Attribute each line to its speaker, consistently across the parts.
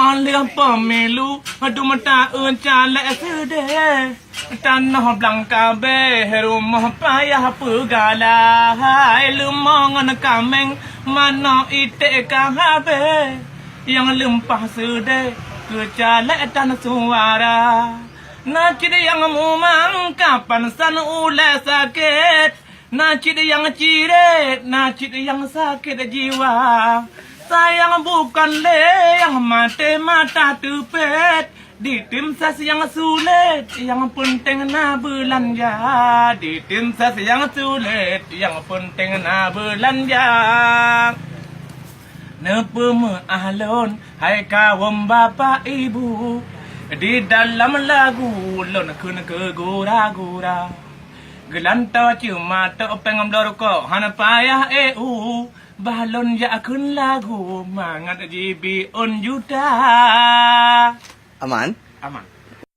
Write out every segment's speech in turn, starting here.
Speaker 1: soal pemilu adu mata calek sede tanah belangka be rumah payah pegala lumongan kameng mana ite kahabe yang lempah sede ke calek tanah suara Nacid yang mumang kapan san ule sakit Nacid yang ciret, nacid yang sakit jiwa Sayang bukan le yang mati mata tupet Di tim sas yang sulit, yang penting na belanja Di tim sas yang sulit, yang penting na belanja Nepeme ahlon, hai kawan bapak ibu Di dalam lagu lon kun ke gura-gura Gelanta cuma topeng mdorko hana payah balon ya akun lagu mangat jibi on juta
Speaker 2: Aman?
Speaker 1: Aman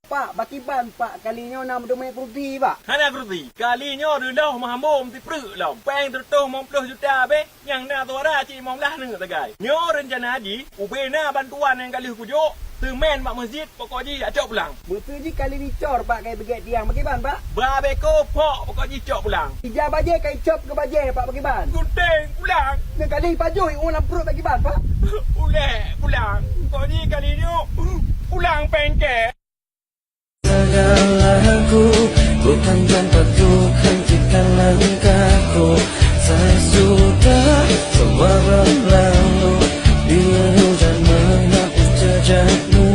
Speaker 3: Pak, bakiban Pak kalinya nam domai kurti Pak.
Speaker 4: Hana kurti kalinya dah mahamom ti pru lam peng tertung 10 juta be yang na tora ci mom lah nang tagai. Nyo rencana haji ubena bantuan yang kali kujo Temen mak masjid pokoknya acok pulang.
Speaker 3: Betul je kali ni cor Pak kai beget tiang bakiban Pak.
Speaker 4: Babeko pok pokoknya cok pulang.
Speaker 3: Ija baje kai cop ke baje Pak bakiban.
Speaker 4: Kunteng pulang.
Speaker 3: Ni kali pajoi orang perut bakiban Pak.
Speaker 4: Ule pulang. Pokoknya kali ni pulang pengke.
Speaker 5: Segalaku bukan tempat untuk hentikan langkahku. Saya sudah semua berlalu bila hujan menghapus jejakmu.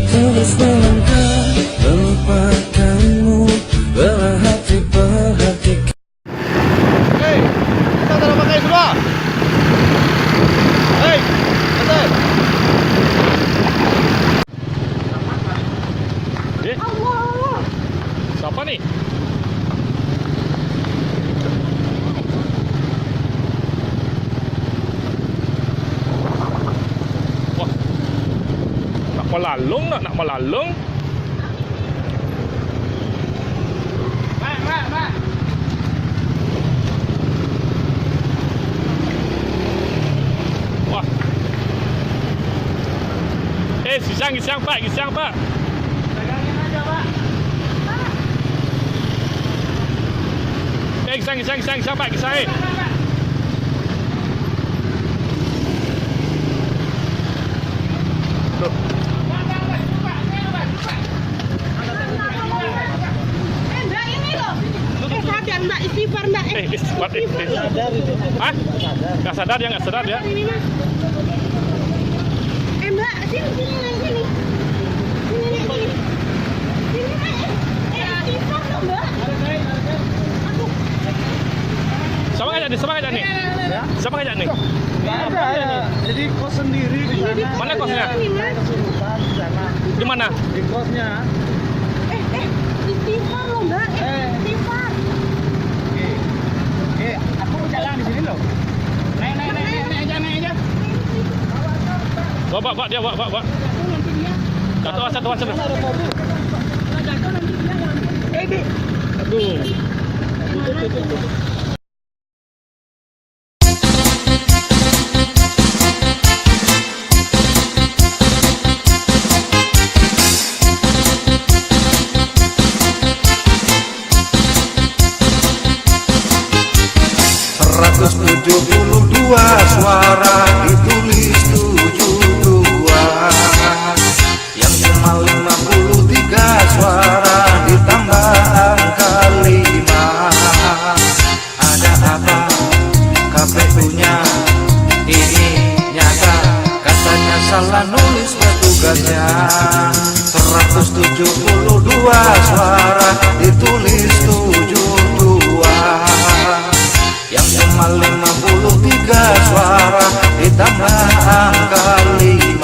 Speaker 5: Terus melangkah melupakanmu, berhati perhatikan.
Speaker 2: Hei, kita tak pakai sudah. Hei, kata.
Speaker 4: Siapa ni? Wah. Nak melalung nak melalung. Mak. Wah. Gisang Pak. Pegangin aja, Pak. Gisang Pak, gisang. Loh.
Speaker 6: Mbak ini loh. Sadar Mbak, istighfar Mbak.
Speaker 4: Istighfar. Hah? Nggak sadar ya.
Speaker 6: Ini Mas. Mbak, sini. Sini Mbak. Istighfar loh Mbak.
Speaker 4: Sama ngajak nih?
Speaker 2: Ya?
Speaker 4: Siapa ngajak nih?
Speaker 2: Nggak ada ya. Jadi kos sendiri di sana.
Speaker 4: Mana kosnya?
Speaker 2: Kesurupan di sana.
Speaker 4: Di mana?
Speaker 2: Di kosnya.
Speaker 6: Istighfar loh Mbak. Istighfar.
Speaker 2: Oke. Aku jalan di sini loh. Naik aja.
Speaker 4: Bawa dia. Satu.
Speaker 2: Ada mobil.
Speaker 6: Jatuh nanti dia.
Speaker 2: Aduh.
Speaker 5: Suara ditulis 72 yang cuma 53 suara ditambah angka 5. Ada apa KPU-nya ini nyata katanya salah nulis petugasnya. 172 suara ditulis 72 yang cuma 53 suara ditambah angka 5.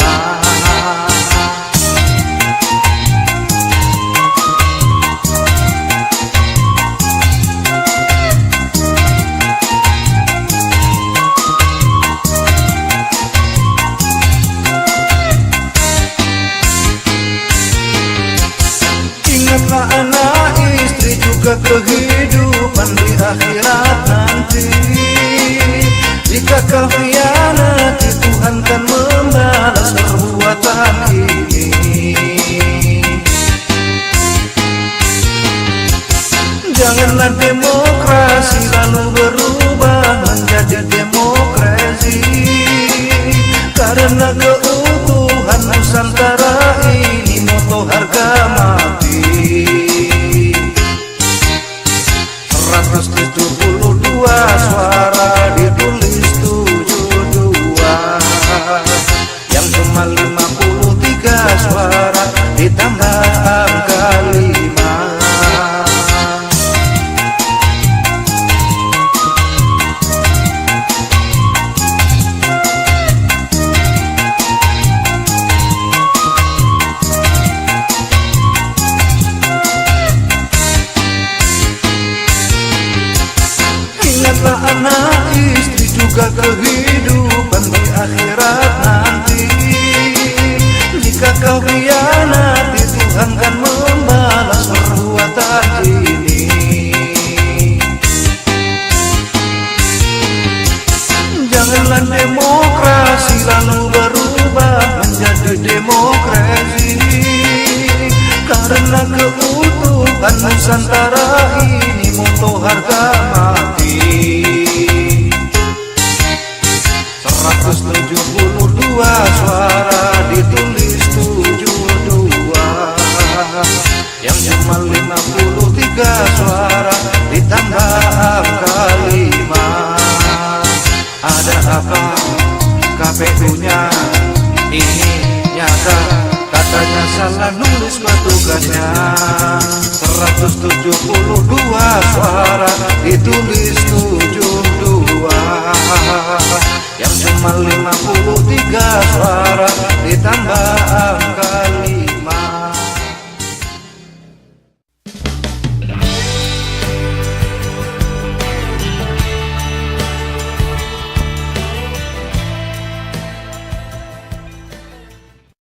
Speaker 5: Ingatlah anak istri juga kehidupan di akhirat nanti. Jika kau khianati Tuhan Tuhan kan membalas perbuatan ini. Janganlah demokrasi lalu berubah menjadi demokrasi, karena keutuhan Nusantara ini moto harga mati. 172 suara ditulis 72, yang cuma 53 suara ditambah angka 5. Ingatlah anak, istri juga kehidupan di akhirat nanti. Jika kau khianati, Tuhan kan membalas perbuatan ini. Janganlah demokrasi lalu berubah menjadi demokrasi, karena keutuhan Nusantara ini moto harga mati. 172 suara ditulis 72, yang cuma 53 suara ditambah angka 5. Ada apa KPU-nya ini nyata, katanya salah nulis petugasnya. 172 suara ditulis 72, yang cuma 53 suara ditambah